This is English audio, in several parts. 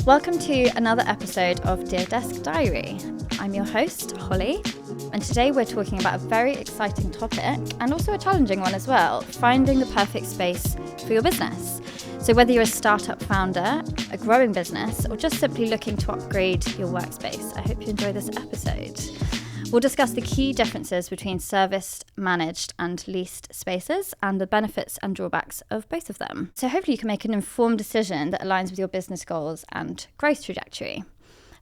Welcome to another episode of Dear Desk Diary. I'm your host, Holly, and today we're talking about a very exciting topic and also a challenging one as well, finding the perfect space for your business. So whether you're a startup founder, a growing business, or just simply looking to upgrade your workspace, I hope you enjoy this episode. We'll discuss the key differences between serviced, managed and leased spaces and the benefits and drawbacks of both of them. So hopefully you can make an informed decision that aligns with your business goals and growth trajectory.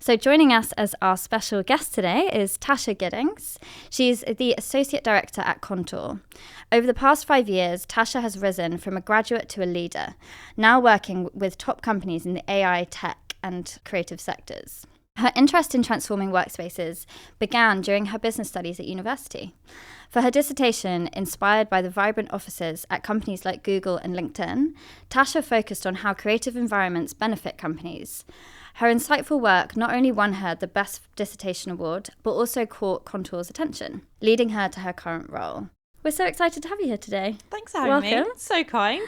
So joining us as our special guest today is Tasha Giddings. She's the Associate Director at Contour. Over the past 5 years, Tasha has risen from a graduate to a leader, now working with top companies in the AI, tech and creative sectors. Her interest in transforming workspaces began during her business studies at university. For her dissertation, inspired by the vibrant offices at companies like Google and LinkedIn, Tasha focused on how creative environments benefit companies. Her insightful work not only won her the Best Dissertation Award, but also caught Contour's attention, leading her to her current role. We're so excited to have you here today. Thanks for having me. So kind.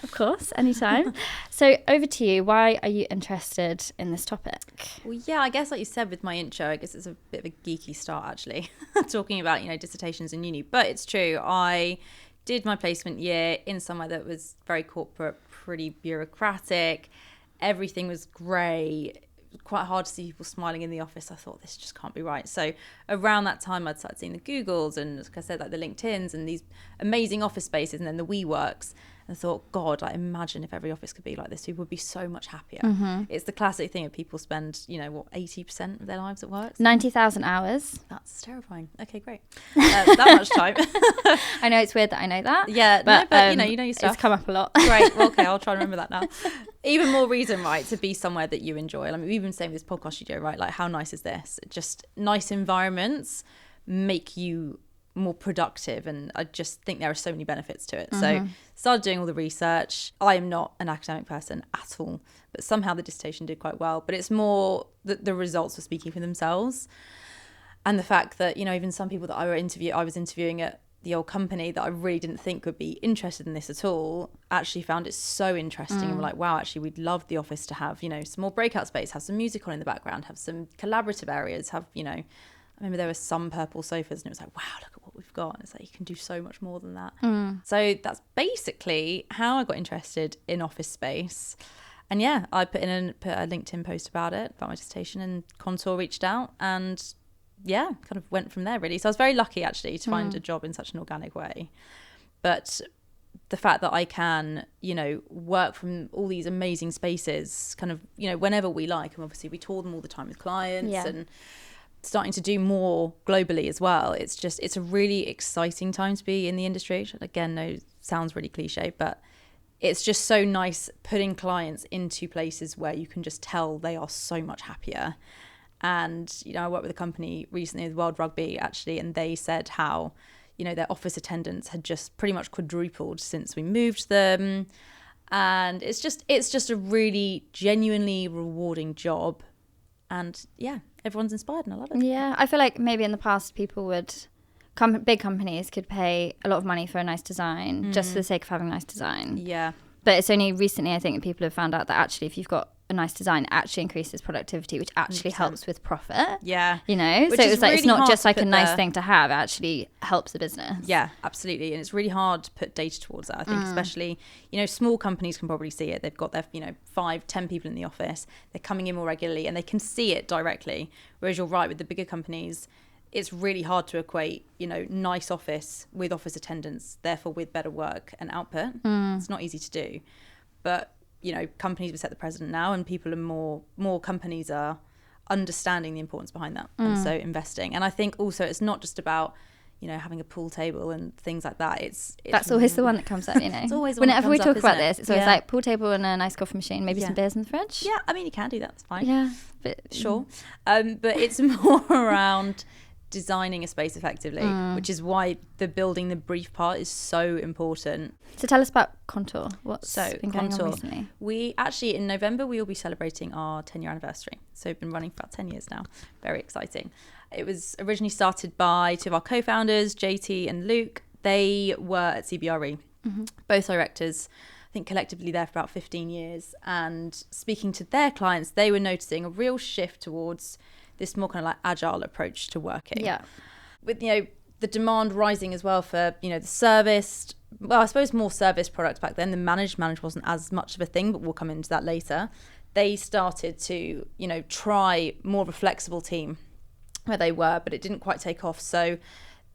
Of course, anytime. So over to you. Why are you interested in this topic? Well, yeah, I guess like you said with my intro, I guess it's a bit of a geeky start actually, talking about, dissertations in uni. But it's true. I did my placement year in somewhere that was very corporate, pretty bureaucratic. Everything was grey. Quite hard to see people smiling in the office. I thought this just can't be right. So around that time I'd started seeing the Googles and, like I said, like the LinkedIns and these amazing office spaces and then the WeWorks. And I thought, God, I imagine if every office could be like this, people would be so much happier. Mm-hmm. It's the classic thing of people spend, 80% of their lives at work. 90,000 hours. That's terrifying. Okay, great. That much time. I know it's weird that I know that. Yeah, but you know your stuff. It's come up a lot. Great. Well, okay, I'll try and remember that now. Even more reason, right, to be somewhere that you enjoy. I mean, we've been saying with this podcast studio, right? Like, how nice is this? Just nice environments make you more productive, and I just think there are so many benefits to it. So started doing all the research. I am not an academic person at all, but somehow the dissertation did quite well. But it's more that the results were speaking for themselves, and the fact that even some people that I was interviewing at the old company that I really didn't think would be interested in this at all actually found it so interesting and were like, wow, actually we'd love the office to have some more breakout space, have some music on in the background, have some collaborative areas, have I remember there were some purple sofas and it was like, wow, look at what we've got. And it's like, you can do so much more than that. So that's basically how I got interested in office space. And yeah, I put a LinkedIn post about my dissertation, and Contour reached out, and yeah, kind of went from there really. So I was very lucky actually to find a job in such an organic way. But the fact that I can, work from all these amazing spaces kind of, whenever we like, and obviously we tour them all the time with clients and starting to do more globally as well. It's a really exciting time to be in the industry, which again, sounds really cliche, but it's just so nice putting clients into places where you can just tell they are so much happier. And, I worked with a company recently with World Rugby actually, and they said how, their office attendance had just pretty much quadrupled since we moved them. And it's just a really genuinely rewarding job. And yeah, everyone's inspired and I love it. Yeah, I feel like maybe in the past people big companies could pay a lot of money for a nice design just for the sake of having a nice design. Yeah. But it's only recently, I think, that people have found out that actually if you've got a nice design, it actually increases productivity, which actually 100%. Helps with profit. Yeah. So it's like, it's not just like a nice thing to have, it actually helps the business. Yeah, absolutely. And it's really hard to put data towards that. I think especially, small companies can probably see it. They've got their, 5, 10 people in the office. They're coming in more regularly and they can see it directly. Whereas you're right, with the bigger companies, it's really hard to equate, nice office with office attendance, therefore with better work and output. It's not easy to do. But companies have set the precedent now, and people are more companies are understanding the importance behind that, and so investing. And I think also it's not just about having a pool table and things like that. That's always the one that comes up. It's always whenever we talk about this, it's always like pool table and a nice coffee machine, maybe some beers in the fridge. Yeah, I mean you can do that. That's fine. Yeah, but sure. But it's more around designing a space effectively, which is why the building the brief part is so important. So tell us about Contour. What's been going on recently? We actually, in November, we will be celebrating our 10-year anniversary. So we've been running for about 10 years now. Very exciting. It was originally started by two of our co-founders, JT and Luke. They were at CBRE, both directors. I think collectively there for about 15 years. And speaking to their clients, they were noticing a real shift towards this more kind of like agile approach to working. Yeah. With, the demand rising as well for, the serviced, well, I suppose more service products back then. The managed wasn't as much of a thing, but we'll come into that later. They started to, try more of a flexible team where they were, but it didn't quite take off. So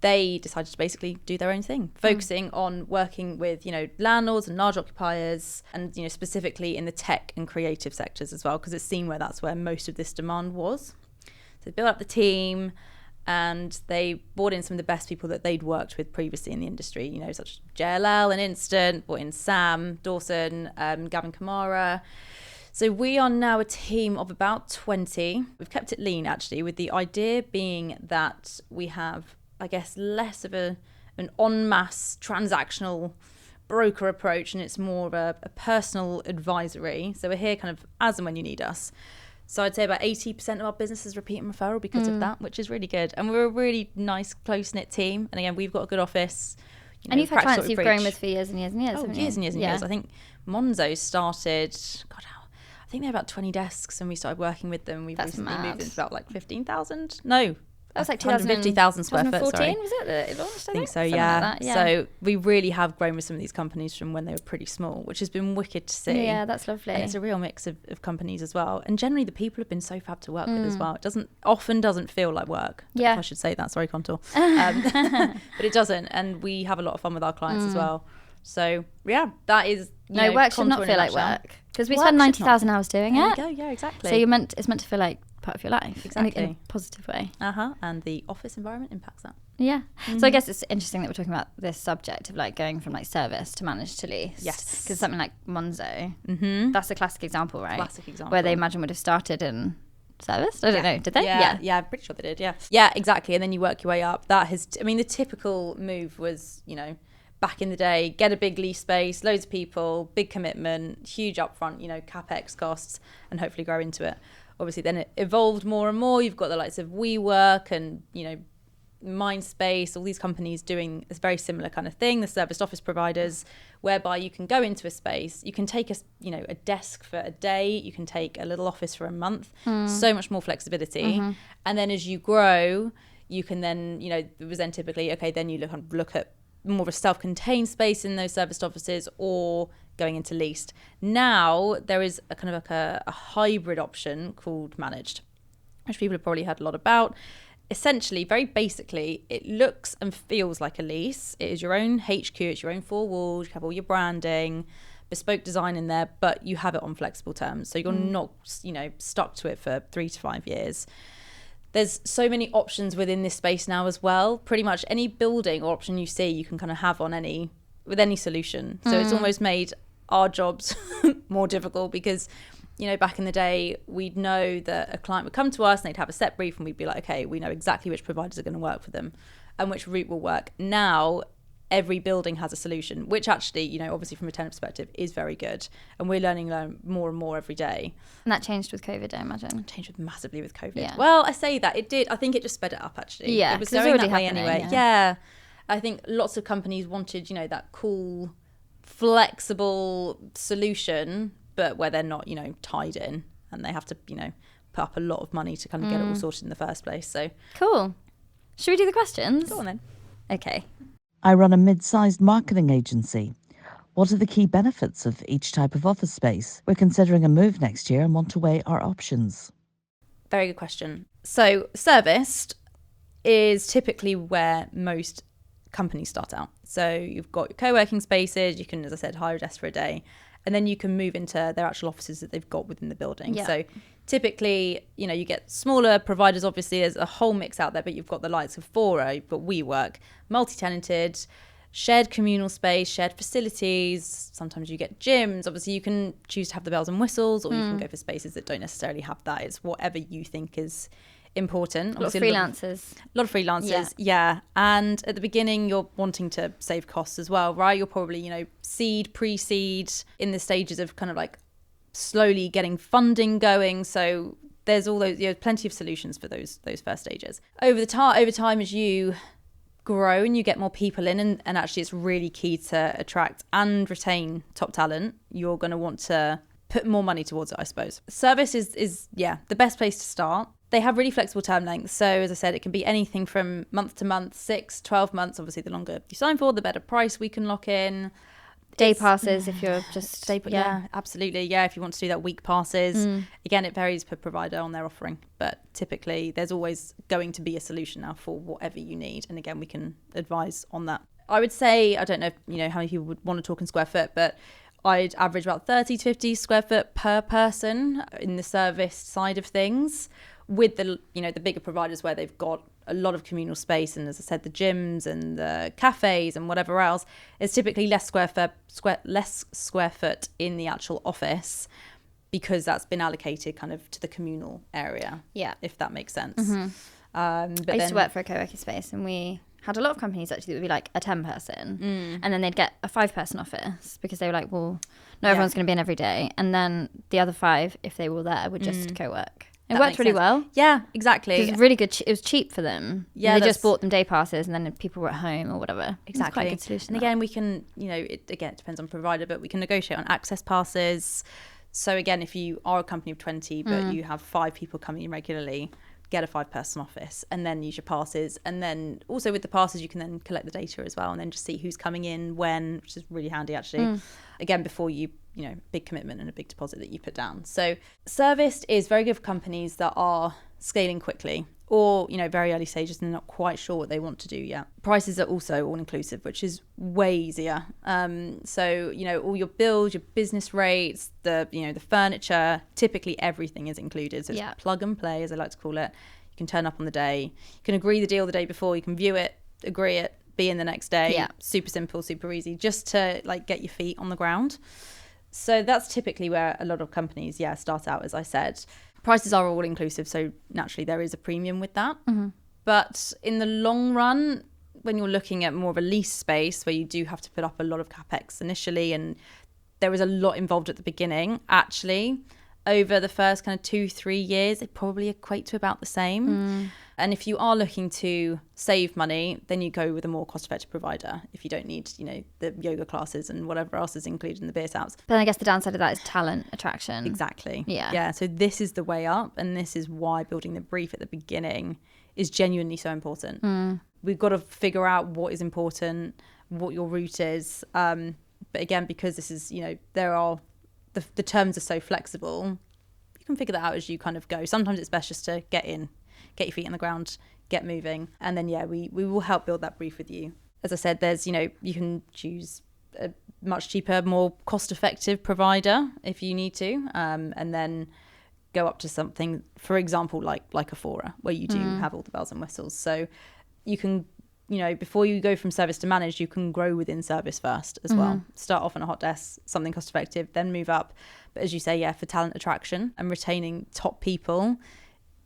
they decided to basically do their own thing, focusing on working with, landlords and large occupiers, and, specifically in the tech and creative sectors as well, because it's seen where that's where most of this demand was. So they built up the team, and they brought in some of the best people that they'd worked with previously in the industry, such as JLL and Instant, brought in Sam Dawson, Gavin Kamara. So we are now a team of about 20. We've kept it lean, actually, with the idea being that we have, I guess, less of an en masse transactional broker approach, and it's more of a personal advisory. So we're here kind of as and when you need us. So I'd say about 80% of our business is repeat and referral because of that, which is really good. And we're a really nice, close-knit team. And again, we've got a good office. And you've had clients you've grown with for years and years and years. Oh, years and years and years. I think Monzo started, I think they had about 20 desks when we started working with them. We've recently moved into about like 15,000. No. That was like 150,000 square foot, 2014, was it that it launched? I think so, yeah. Like So we really have grown with some of these companies from when they were pretty small, which has been wicked to see. Yeah, that's lovely. And it's a real mix of companies as well. And generally the people have been so fab to work with as well. It often doesn't feel like work. Yeah. I should say that, sorry, Contour. But it doesn't. And we have a lot of fun with our clients as well. So, yeah, that is... work should not feel like work. Because we spend 90,000 hours doing it. There you go, yeah, exactly. So it's meant to feel like part of your life. Exactly. In a positive way. And the office environment impacts that. Yeah. So I guess it's interesting that we're talking about this subject of like going from like service to managed to lease. Yes. Because something like Monzo, that's a classic example, right? Classic example. Where they imagine would have started in service. I don't know. Did they? Yeah, I'm pretty sure they did. Yeah, exactly. And then you work your way up. The typical move was, back in the day, get a big lease space, loads of people, big commitment, huge upfront, capex costs, and hopefully grow into it. Obviously, then it evolved more and more. You've got the likes of WeWork and, Mindspace, all these companies doing a very similar kind of thing, the serviced office providers, whereby you can go into a space, you can take a desk for a day, you can take a little office for a month, so much more flexibility. And then as you grow, you can then, it was then typically, okay, then you look at more of a self-contained space in those serviced offices or going into leased. Now there is a kind of like a hybrid option called managed, which people have probably heard a lot about. Essentially, very basically, it looks and feels like a lease. It is your own HQ, it's your own four walls, you have all your branding, bespoke design in there, but you have it on flexible terms. So you're not, stuck to it for 3 to 5 years. There's so many options within this space now as well. Pretty much any building or option you see, you can kind of have on with any solution. So it's almost made our jobs more difficult because, back in the day, we'd know that a client would come to us and they'd have a set brief and we'd be like, okay, we know exactly which providers are going to work for them and which route will work. Now, every building has a solution, which actually, obviously from a tenant perspective is very good. And we're learning more and more every day. And that changed with COVID, I imagine. It changed massively with COVID. Yeah. Well, I say that. It did. I think it just sped it up, actually. Yeah, it was going that way anyway. Yeah. I think lots of companies wanted, that cool, flexible solution, but where they're not, tied in and they have to, put up a lot of money to kind of get it all sorted in the first place. So cool. Should we do the questions? Go on then. Okay. I run a mid-sized marketing agency. What are the key benefits of each type of office space? We're considering a move next year and want to weigh our options. Very good question. So serviced is typically where most companies start out. So you've got your co-working spaces, you can, as I said, hire a desk for a day, and then you can move into their actual offices that they've got within the building. Yeah. So typically, you get smaller providers, obviously there's a whole mix out there, but you've got the likes of Fora, you've got WeWork, multi-tenanted, shared communal space, shared facilities. Sometimes you get gyms. Obviously you can choose to have the bells and whistles, or you can go for spaces that don't necessarily have that. It's whatever you think is important. A lot of freelancers. Yeah. And at the beginning, you're wanting to save costs as well, right? You're probably, seed, pre-seed, in the stages of kind of like slowly getting funding going. So there's all those, plenty of solutions for those first stages. Over time, as you grow and you get more people in, and actually it's really key to attract and retain top talent, you're going to want to put more money towards it, I suppose. Service is the best place to start. They have really flexible term lengths. So as I said, it can be anything from month to month, 6, 12 months. Obviously, the longer you sign for, the better price we can lock in. Day passes if you're just... Yeah, absolutely. Yeah, if you want to do that, week passes. Again, it varies per provider on their offering. But typically, there's always going to be a solution now for whatever you need. And again, we can advise on that. I would say, I don't know if, how many people would want to talk in square foot, but I'd average about 30 to 50 square foot per person in the service side of things, with the bigger providers where they've got a lot of communal space, and as I said, the gyms and the cafes and whatever else, it's typically less square foot in the actual office, because that's been allocated kind of to the communal area. Yeah, if that makes sense. But I used to work for a co-working space, and we had a lot of companies actually that would be like a 10-person, and then they'd get a 5-person office, because they were like, well, not everyone's going to be in every day, and then the other 5, if they were there, would just co-work. It worked really well. Yeah, exactly. It was really good. It was cheap for them. Yeah, they just bought them day passes, and then people were at home or whatever. Exactly. It's quite a good solution. And again, we can, it depends on provider, but we can negotiate on access passes. So again, if you are a company of 20, but you have 5 people coming in regularly, get a 5-person office and then use your passes. And then also with the passes, you can then collect the data as well, and then just see who's coming in when, which is really handy actually. Again, before you big commitment and a big deposit that you put down. So serviced is very good for companies that are scaling quickly, or very early stages and they're not quite sure what they want to do yet. Prices are also all inclusive, which is way easier. So all your bills, your business rates, the furniture, typically everything is included. So it's plug and play, as I like to call it. You can turn up on the day, you can agree the deal the day before, you can view it, agree it, be in the next day. Super simple, super easy, just to get your feet on the ground. So that's typically where a lot of companies start out, as I said. Prices are all inclusive, so naturally there is a premium with that. But in the long run, when you're looking at more of a lease space where you do have to put up a lot of capex initially, and there is a lot involved at the beginning, actually over the first kind of 2-3 years, they probably equate to about the same. And if you are looking to save money, then you go with a more cost-effective provider if you don't need, the yoga classes and whatever else is included in the beer taps. But I guess the downside of that is talent attraction. Exactly. Yeah. So this is the way up, and this is why building the brief at the beginning is genuinely so important. We've got to figure out what is important, what your route is. But again, because this is, there are the terms are so flexible, you can figure that out as you kind of go. Sometimes it's best just to get your feet on the ground, get moving, and then we will help build that brief with you. As I said, there's you can choose a much cheaper, more cost-effective provider if you need to, and then go up to something, for example, like a Fora, where you do have all the bells and whistles. So you can, before you go from service to managed, you can grow within service first as well. Start off on a hot desk, something cost effective, then move up. But as you say, for talent attraction and retaining top people,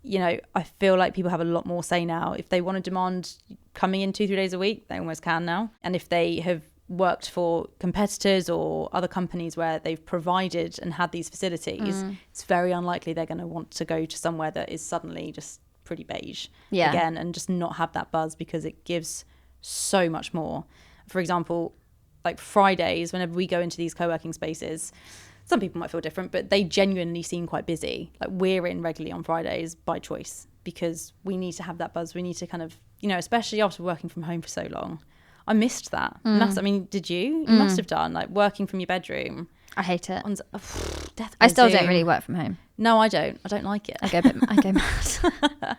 I feel like people have a lot more say now. If they want to demand coming in 2-3 days a week, they almost can now. And if they have worked for competitors or other companies where they've provided and had these facilities, it's very unlikely they're going to want to go to somewhere that is suddenly just pretty beige again, and just not have that buzz, because it gives so much more. For example, like Fridays, whenever we go into these co-working spaces, some people might feel different, but they genuinely seem quite busy. Like, we're in regularly on Fridays by choice, because we need to have that buzz. We need to kind of, especially after working from home for so long. I missed that. Did you? You must have done, like, working from your bedroom. I hate it. Death I still don't really work from home. No, I don't. I don't like it. I go mad.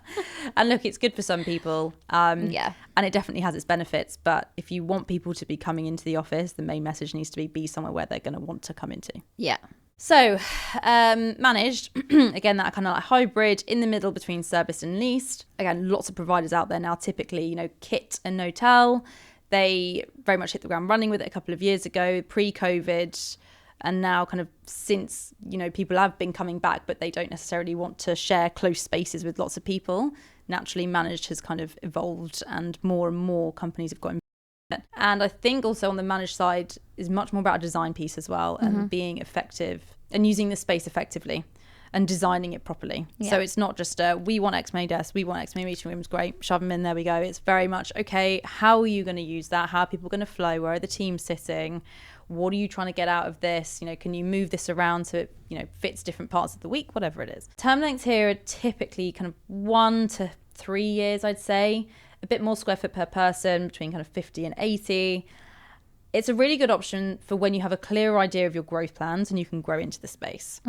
And look, it's good for some people. And it definitely has its benefits. But if you want people to be coming into the office, the main message needs to be somewhere where they're going to want to come into. Yeah. So managed, again, that kind of like hybrid in the middle between serviced and leased. Again, lots of providers out there now, typically, Kit and Notel. They very much hit the ground running with it a couple of years ago, pre-COVID. And now kind of since, people have been coming back, but they don't necessarily want to share close spaces with lots of people. Naturally, managed has kind of evolved, and more companies have got involved in it. And I think also on the managed side is much more about a design piece as well, and being effective and using the space effectively. and designing it properly. Yeah. So it's not just we want X many desks, we want X many meeting rooms, great, shove them in, there we go. It's very much, okay, how are you going to use that? How are people going to flow? Where are the teams sitting? What are you trying to get out of this? You know, can you move this around so it, you know, fits different parts of the week, whatever it is. Term lengths here are typically kind of 1 to 3 years, I'd say. A bit more square foot per person, between kind of 50 and 80. It's a really good option for when you have a clearer idea of your growth plans and you can grow into the space.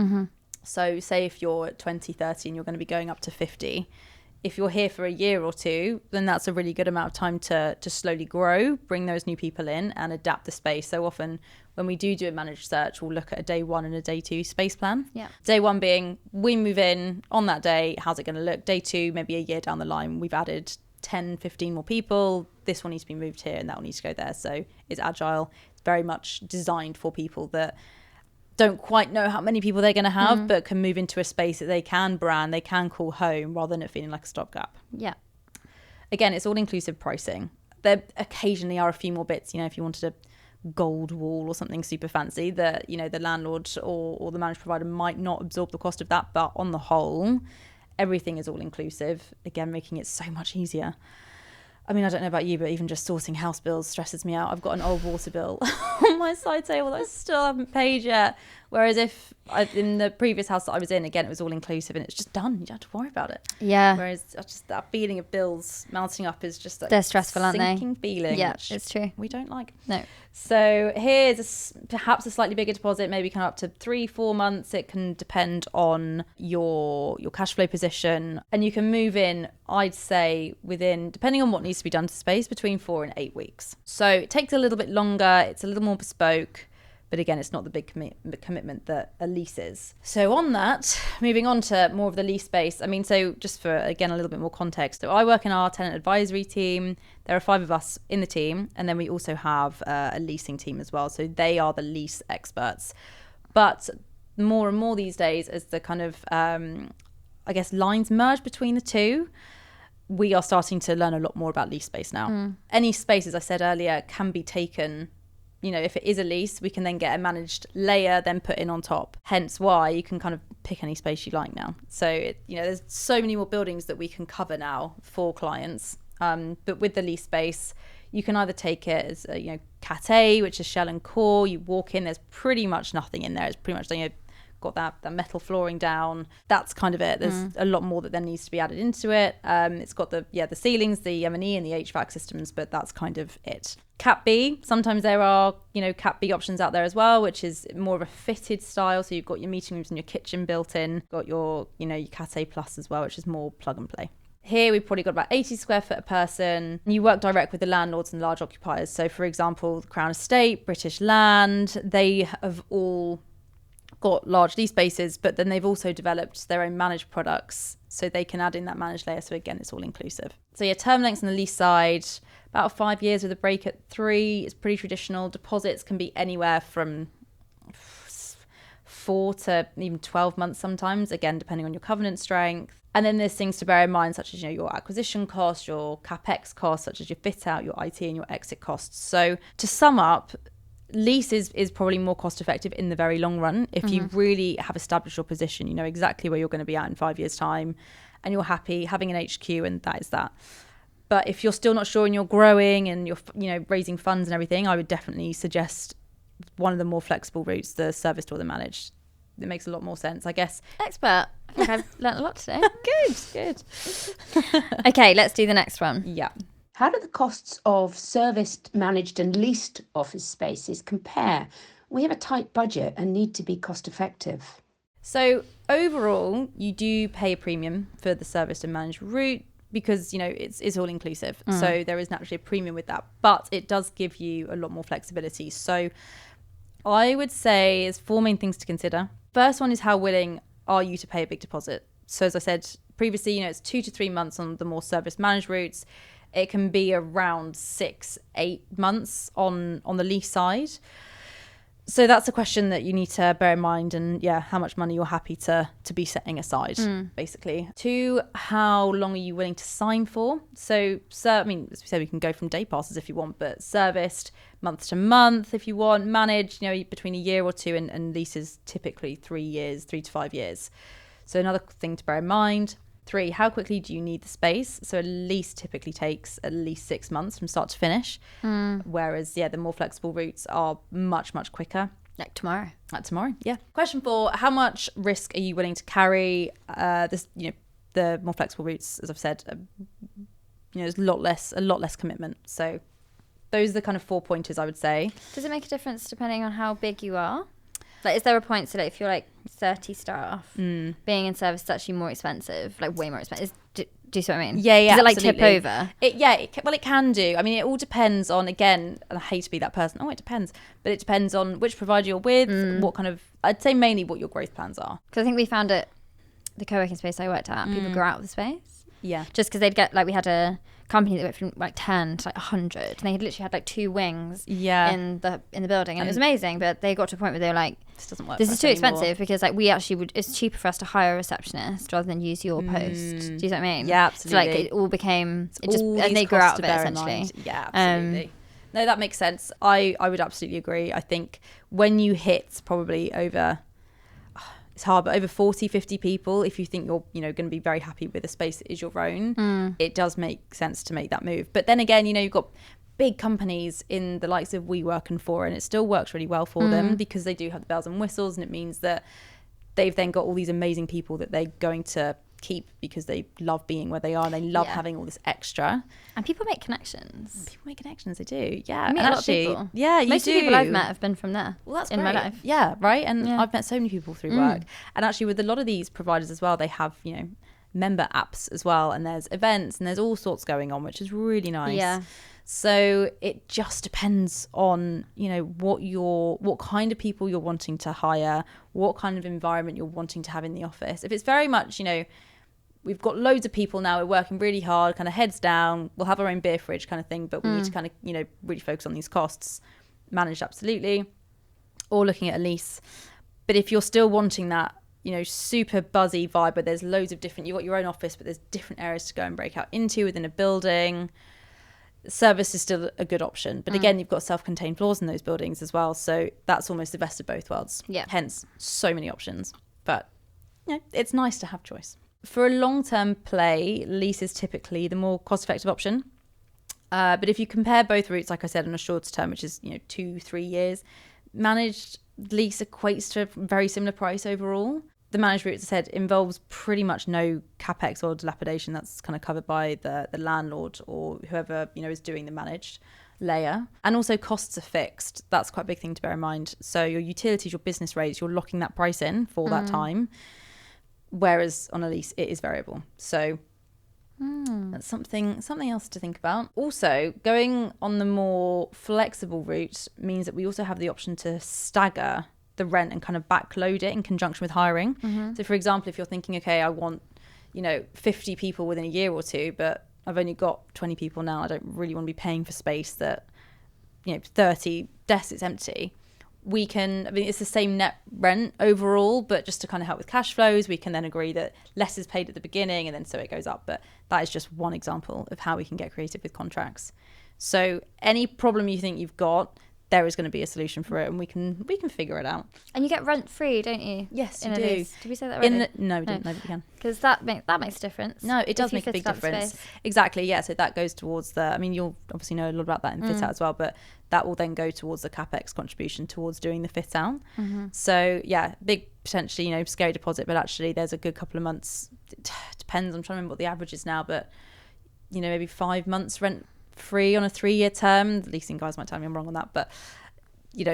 So say if you're at 20, 30 and you're going to be going up to 50, if you're here for a year or two, then that's a really good amount of time to slowly grow, bring those new people in and adapt the space. So often when we do a managed search, we'll look at a day 1 and a day 2 space plan. Yeah. Day 1 being we move in on that day, how's it going to look? Day 2, maybe a year down the line, we've added 10, 15 more people. This one needs to be moved here and that one needs to go there. So it's agile. It's very much designed for people that don't quite know how many people they're going to have, but can move into a space that they can brand, they can call home, rather than it feeling like a stopgap. Yeah. Again, it's all-inclusive pricing. There occasionally are a few more bits, you know, if you wanted a gold wall or something super fancy that, you know, the landlord or the managed provider might not absorb the cost of that. But on the whole, everything is all-inclusive, again, making it so much easier. I mean, I don't know about you, but even just sorting house bills stresses me out. I've got an old water bill on my side table that I still haven't paid yet. Whereas in the previous house that I was in, again, it was all inclusive and it's just done. You don't have to worry about it. Yeah. Whereas just that feeling of bills mounting up is just that They're stressful, aren't they? sinking feeling. Yeah, which it's true. we don't like. No. So here's perhaps a slightly bigger deposit, maybe kind of up to 3-4 months. It can depend on your cash flow position, and you can move in, I'd say, within, depending on what needs to be done to space, between 4 and 8 weeks. So it takes a little bit longer. It's a little more bespoke. But again, it's not the big commitment that a lease is. So on that, moving on to more of the lease space. I mean, so just for, again, a little bit more context. So I work in our tenant advisory team. There are 5 of us in the team. And then we also have a leasing team as well. So they are the lease experts. But more and more these days, as the kind of, I guess, lines merge between the two, we are starting to learn a lot more about lease space now. Any space, as I said earlier, can be taken. You know, if it is a lease, we can then get a managed layer, then put in on top. Hence why you can kind of pick any space you like now. So, there's so many more buildings that we can cover now for clients. But with the lease space, you can either take it as, Cat A, which is shell and core. You walk in, there's pretty much nothing in there. It's pretty much, got that metal flooring down. That's kind of it. There's a lot more that then needs to be added into it. It's got the ceilings, the M&E and the HVAC systems, but that's kind of it. Cat B, sometimes there are, Cat B options out there as well, which is more of a fitted style. So you've got your meeting rooms and your kitchen built in, got your, your Cat A plus as well, which is more plug and play. Here we've probably got about 80 square foot a person. You work direct with the landlords and large occupiers. So for example, the Crown Estate, British Land, they have all got large lease spaces, but then they've also developed their own managed products, so they can add in that managed layer. So again, it's all inclusive. So term lengths on the lease side, about 5 years with a break at 3. It's pretty traditional. Deposits can be anywhere from 4 to even 12 months sometimes, again, depending on your covenant strength. And then there's things to bear in mind, such as, your acquisition costs, your CapEx costs, such as your fit out, your IT and your exit costs. So to sum up, lease is probably more cost effective in the very long run. If you really have established your position, you know exactly where you're going to be at in 5 years time, and you're happy having an HQ, and that is that. But if you're still not sure and you're growing and you're raising funds and everything, I would definitely suggest one of the more flexible routes, the serviced or the managed. It makes a lot more sense, I guess. Expert. I think I've learnt a lot today. Good. Okay, let's do the next one. Yeah. How do the costs of serviced, managed and leased office spaces compare? We have a tight budget and need to be cost effective. So overall, you do pay a premium for the serviced and managed route because, it's all inclusive. So there is naturally a premium with that, but it does give you a lot more flexibility. So I would say there's 4 main things to consider. First one is how willing are you to pay a big deposit? So as I said previously, it's 2 to 3 months on the more serviced managed routes. It can be around 6-8 months on the lease side. So that's a question that you need to bear in mind, and how much money you're happy to be setting aside, basically. 2, how long are you willing to sign for? So, as we said, we can go from day passes if you want, but serviced month to month if you want, managed, between a year or 2, and leases typically 3 to 5 years. So another thing to bear in mind. 3, how quickly do you need the space? So a lease typically takes at least 6 months from start to finish. Whereas, the more flexible routes are much, much quicker. Like tomorrow. Like tomorrow, yeah. Question 4, how much risk are you willing to carry? The more flexible routes, as I've said, there's a lot less commitment. So those are the kind of 4 pointers I would say. Does it make a difference depending on how big you are? Like, is there a point, so like if you're like 30 staff, being in service is actually more expensive, like way more expensive? Do you see what I mean? Yeah, Does it like absolutely. tip over? It can do. I mean, it all depends on, again, and I hate to be that person. Oh, it depends. But it depends on which provider you're with, what kind of, I'd say mainly what your growth plans are. Because I think we found at the co-working space I worked at, people grew out of the space. Yeah. Just because they'd get, like, we had a company that went from like 10 to like 100, and they had literally had like 2 wings in the building, and it was amazing. But they got to a point where they were like, this doesn't work. This is too expensive, because like we actually would. It's cheaper for us to hire a receptionist rather than use your post. Do you see what I mean? Yeah, absolutely. So like it all became and they grew out of it essentially. Yeah, absolutely. No, that makes sense. I would absolutely agree. I think when you hit probably over, it's hard, but over 40, 50 people, if you think you're, going to be very happy with a space that is your own, it does make sense to make that move. But then again, you've got big companies in the likes of WeWork and Fora, and it still works really well for them because they do have the bells and whistles, and it means that they've then got all these amazing people that they're going to keep because they love being where they are, and they love having all this extra. And people make connections. They do. Yeah. I meet a lot of people. Yeah, you Most do. of the people I've met have been from there. Well, that's in great. my life. Yeah, right. And I've met so many people through work. And actually, with a lot of these providers as well, they have, member apps as well, and there's events and there's all sorts going on, which is really nice. Yeah. So it just depends on, what kind of people you're wanting to hire, what kind of environment you're wanting to have in the office. If it's very much, we've got loads of people now, we're working really hard, kind of heads down, we'll have our own beer fridge kind of thing, but we need to kind of, really focus on these costs, managed absolutely, or looking at a lease. But if you're still wanting that, super buzzy vibe, but there's loads of different, you've got your own office, but there's different areas to go and break out into within a building, service is still a good option. But again, you've got self-contained floors in those buildings as well, so that's almost the best of both worlds. Hence so many options, but it's nice to have choice. For a long-term play, lease is typically the more cost-effective option, but if you compare both routes, like I said, on a shorter term, which is 2-3 years, managed lease equates to a very similar price overall. The managed route, as I said, involves pretty much no capex or dilapidation. That's kind of covered by the landlord or whoever is doing the managed layer. And also costs are fixed. That's quite a big thing to bear in mind. So your utilities, your business rates, you're locking that price in for that time. Whereas on a lease, it is variable. So that's something else to think about. Also, going on the more flexible route means that we also have the option to stagger the rent and kind of backload it in conjunction with hiring. So for example, if you're thinking, okay, I want 50 people within a year or two, but I've only got 20 people now, I don't really want to be paying for space that 30 desks, it's empty. It's the same net rent overall, but just to kind of help with cash flows, we can then agree that less is paid at the beginning, and then so it goes up. But that is just one example of how we can get creative with contracts. So any problem you think you've got, there is going to be a solution for it, and we can figure it out. And you get rent free, don't you? Yes, you do. Did we say that already? No, we didn't. No, but we can. Because that makes a difference. No, it does make a big difference. Exactly, yeah. So that goes towards you'll obviously know a lot about that in fit out as well, but that will then go towards the capex contribution towards doing the fit out. So yeah, big potentially scary deposit, but actually there's a good couple of months. It depends. I'm trying to remember what the average is now, but maybe 5 months rent free on a 3-year term. The leasing guys might tell me I'm wrong on that, but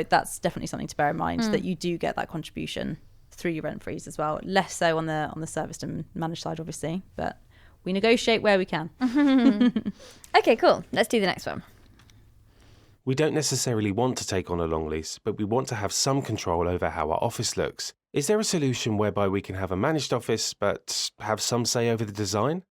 that's definitely something to bear in mind, that you do get that contribution through your rent freeze as well. Less so on the serviced and managed side, obviously, but we negotiate where we can. Okay, cool. Let's do the next one. We don't necessarily want to take on a long lease, but we want to have some control over how our office looks. Is there a solution whereby we can have a managed office but have some say over the design?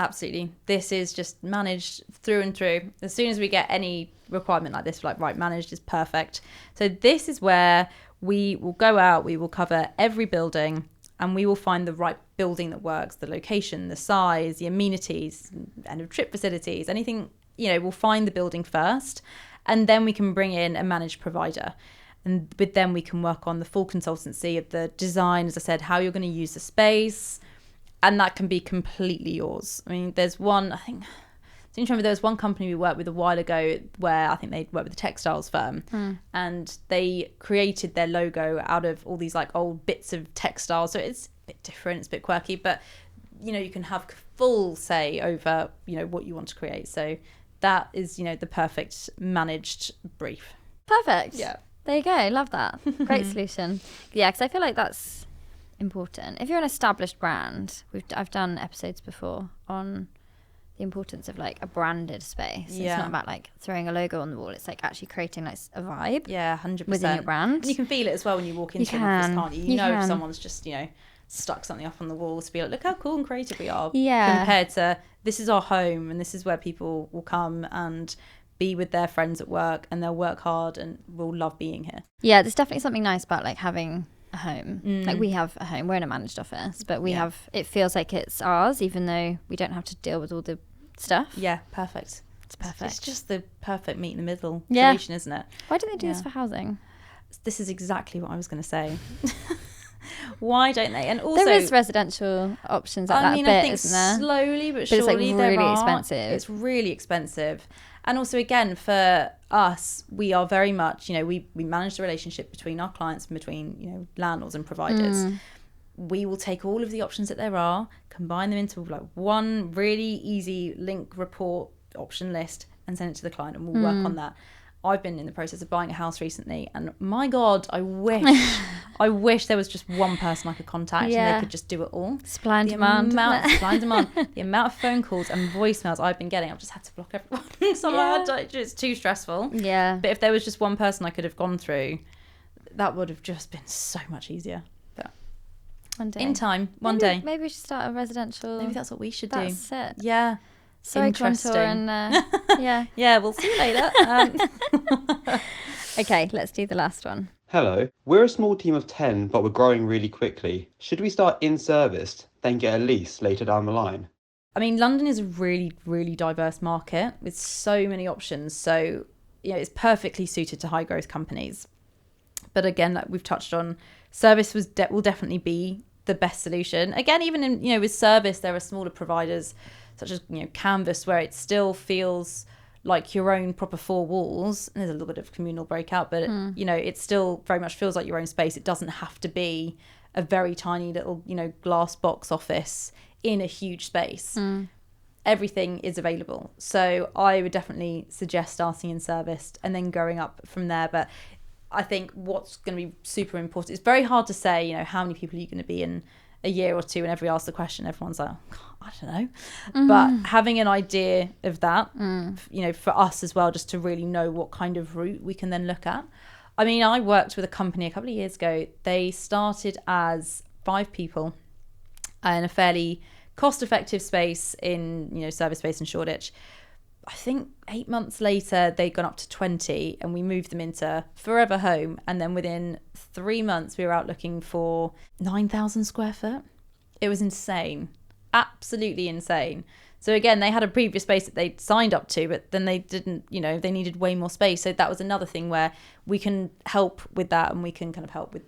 Absolutely. This is just managed through and through. As soon as we get any requirement like this, like, right, managed is perfect. So this is where we will go out, we will cover every building, and we will find the right building that works, the location, the size, the amenities, end of trip facilities, anything, we'll find the building first, and then we can bring in a managed provider. And with them, we can work on the full consultancy of the design, as I said, how you're going to use the space. And that can be completely yours. I mean, there's one, I think, I remember there was one company we worked with a while ago where I think they'd worked with a textiles firm, and they created their logo out of all these like old bits of textiles. So it's a bit different, it's a bit quirky, but you know, you can have full say over, you know, what you want to create. So that is, you know, the perfect managed brief. Perfect. Yeah. There you go. Love that. Great solution. Yeah, because I feel like that's important. If you're an established brand, I've done episodes before on the importance of like a branded space. Yeah. It's not about like throwing a logo on the wall. It's like actually creating like a vibe. Yeah, 100%. Within your brand. And you can feel it as well when you walk into an office, can't you? You know if someone's just, you know, stuck something up on the wall to be like, look how cool and creative we are. Yeah. Compared to, this is our home and this is where people will come and be with their friends at work, and they'll work hard and will love being here. Yeah, there's definitely something nice about like having a home. Like we have a home. We're in a managed office, but we have, it feels like it's ours, even though we don't have to deal with all the stuff. Yeah, perfect. It's perfect. It's just the perfect meet in the middle Yeah. solution, isn't it? Why don't they do this for housing? This is exactly what I was going to say. Why don't they? And also, there is residential options like I mean, that I bit, think isn't there? slowly but But it's, surely like, there really are. expensive. It's really expensive. And also, again, for us, we are very much, you know, we manage the relationship between our clients and between, you know, landlords and providers. We will take all of the options that there are, combine them into like one really easy link report option list, and send it to the client, and we'll work on that. I've been in the process of buying a house recently, and my God, I wish there was just one person I could contact and they could just do it all. Supply and demand. Supply and demand. The amount of phone calls and voicemails I've been getting, I've just had to block everyone. So it's too stressful. Yeah. But if there was just one person I could have gone through, that would have just been so much easier. But One day. in time, one day. Maybe we should start a residential. Maybe that's what we should That's do. it. Yeah. Sorry, Interesting. Contour and yeah. Yeah, we'll see you later. Okay, let's do the last one. Hello, we're a small team of 10, but we're growing really quickly. Should we start in-serviced, then get a lease later down the line? I mean, London is a really, really diverse market with so many options. So, you know, it's perfectly suited to high growth companies. But again, like we've touched on, service will definitely be the best solution. Again, even in, you know, with service, there are smaller providers such as, you know, Canvas, where it still feels like your own proper four walls. And there's a little bit of communal breakout, but you know, it still very much feels like your own space. It doesn't have to be a very tiny little, you know, glass box office in a huge space. Everything is available. So I would definitely suggest starting in serviced and then growing up from there. But I think what's going to be super important, it's very hard to say, you know, how many people are you going to be in a year or two, and every ask the question, everyone's like, oh, I don't know. But having an idea of that, you know, for us as well, just to really know what kind of route we can then look at. I mean, I worked with a company a couple of years ago. They started as 5 people in a fairly cost-effective space in, you know, service space in Shoreditch. I think 8 months later, they'd gone up to 20, and we moved them into Forever Home. And then within 3 months, we were out looking for 9,000 square foot. It was insane. Absolutely insane. So again, they had a previous space that they'd signed up to, but then they didn't, you know, they needed way more space. So that was another thing where we can help with that, and we can kind of help with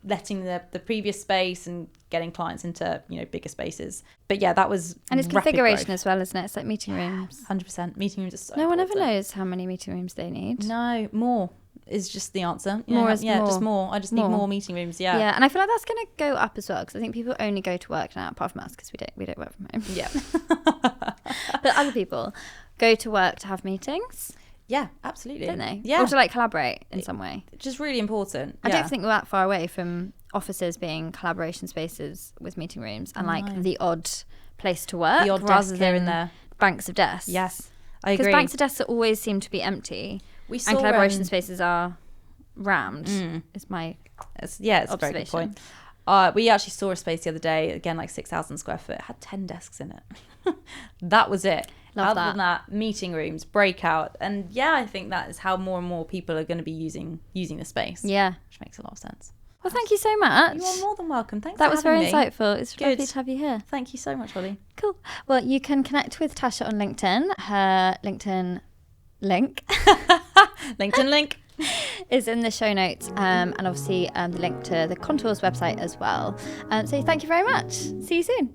letting the previous space and getting clients into, you know, bigger spaces. But yeah, that was And it's rapid configuration growth. as well, isn't it? It's like meeting rooms. 100%. Meeting rooms are so No one ever important. knows how many meeting rooms they need. No, more is just the answer. You More know, is yeah, more. just more. I just need more meeting rooms. Yeah. Yeah, and I feel like that's going to go up as well, because I think people only go to work now, apart from us, because we don't work from home. Yeah. But other people go to work to have meetings, Yeah, absolutely. don't they? Yeah. Or to like collaborate in some way. Just really important. I Yeah. don't think we're that far away from offices being collaboration spaces with meeting rooms and like the odd place to work, The odd rather desk here than and there. banks of desks. Yes, I Because agree. banks of desks always seem to be empty, We saw and collaboration spaces are rammed. Is my It's a very good observation. point. We actually saw a space the other day, again, like 6,000 square foot. It had 10 desks in it. That was it. Love Other that. than that, meeting rooms, breakout. And yeah, I think that is how more and more people are going to be using the space. Yeah. Which makes a lot of sense. Well, thank you so much. You are more than welcome. Thanks That for was very having me. insightful. It's Good. lovely to have you here. Thank you so much, Holly. Cool. Well, you can connect with Tasha on LinkedIn. Her LinkedIn link LinkedIn link. is in the show notes, and obviously the link to the Contours website as well. So thank you very much. See you soon.